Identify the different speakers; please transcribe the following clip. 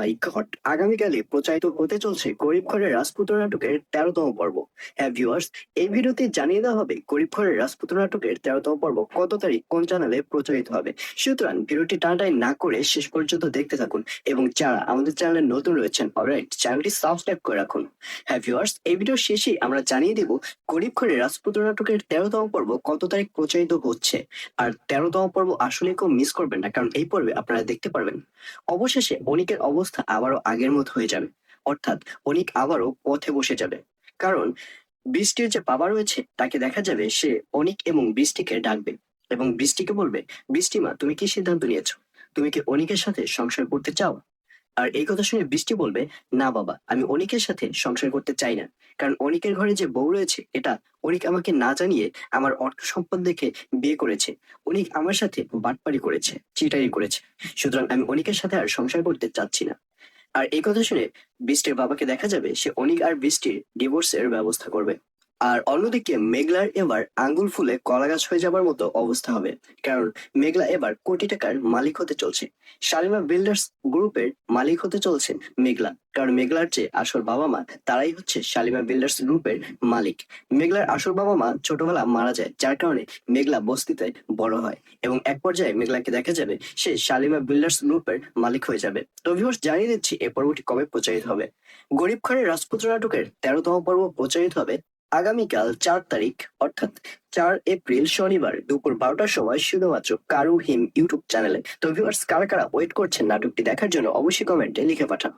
Speaker 1: মাই god! আগামীকালই প্রচারিত হতে চলছে গরিব ঘরের রাজপুত্র নাটকের ১৩তম পর্ব। হ্যাঁ ভিউয়ার্স, এই ভিডিওতে জানিয়ে দেওয়া হবে গরিব ঘরের রাজপুত্র নাটকের ১৩তম পর্ব কত তারিখ কোন চ্যানেলে প্রচারিত হবে। সুতরাং ভিডিওটি টানাটানি না করে শেষ পর্যন্ত দেখতে থাকুন এবং যারা আমাদের চ্যানেলে নতুন রয়েছেন অলরাইট চ্যানেলটি সাবস্ক্রাইব করে রাখুন। হ্যাঁ ভিউয়ার্স, এই ভিডিওর শেষেই আমরা জানিয়ে দেব গরিব ঘরের রাজপুত্র নাটকের ১৩তম পর্ব কত তারিখ প্রচারিত হচ্ছে। আর ১৩তম পর্ব আসলে কেউ মিস করবেন না, কারণ এই পর্বে আপনারা দেখতে পারবেন অবশেষে অনিকের অবস্থা আবারও আগের মতো হয়ে যাবে। অর্থাৎ অনিক আবারও পথে বসে যাবে। কারণ বৃষ্টির যে বাবা রয়েছে তাকে দেখা যাবে সে অনিক এবং বৃষ্টিকে ডাকবে এবং বৃষ্টিকে বলবে, বৃষ্টি মা, তুমি কি সিদ্ধান্ত নিয়েছো? তুমি কি অনিকের সাথে সংসার করতে চাও? আর এই কথা শুনে বৃষ্টি বলবে, না বাবা, আমি অনিকের সাথে সংসার করতে চাই না। কারণ অনিকের ঘরে যে বউ রয়েছে এটা অনিক আমাকে না জানিয়ে আমার অর্থ সম্পদ দেখে বিয়ে করেছে। অনিক আমার সাথে বাটপারি করেছে, চিটারি করেছে। সুতরাং আমি অনিকের সাথে আর সংসার করতে চাচ্ছি না। আর এই কথা শুনে বৃষ্টির বাবাকে দেখা যাবে সে অনিক আর বৃষ্টির ডিভোর্সের ব্যবস্থা করবে। আর অন্যদিকে মেঘলার এবার আঙ্গুল ফুলে কলা গাছ হয়ে যাবার মতো অবস্থা হবে। কারণ মেঘলা এবার কোটি টাকার মালিক হতে চলছে। শালিমা বিল্ডার্স গ্রুপের মালিক হতে চলছে মেঘলা। কারণ মেঘলার যে আসল বাবা মা তারাই হচ্ছে শালিমা বিল্ডার্স গ্রুপের মালিক। মেঘলার আসল বাবা মা ছোটবেলা মারা যায়, যার কারণে মেঘলা বস্তিতে বড় হয় এবং এক পর্যায়ে মেঘলাকে দেখা যাবে সে শালিমা বিল্ডার্স গ্রুপের মালিক হয়ে যাবে। তো ভিউয়ার্স, জানিয়ে দিচ্ছি এই পর্বটি কবে প্রচারিত হবে। গরিব ঘরের রাজপুত্র নাটকের ১৩তম পর্ব প্রচারিত হবে আগামীকাল ৪ তারিখ, অর্থাৎ ৪ এপ্রিল শনিবার দুপুর ১২টার সময় শুধুমাত্র কারু হিম ইউটিউব চ্যানেলে। তো ভিউয়ার্স, কারা কারা ওয়েট করছেন নাটকটি দেখার জন্য অবশ্যই কমেন্টে লিখে পাঠান।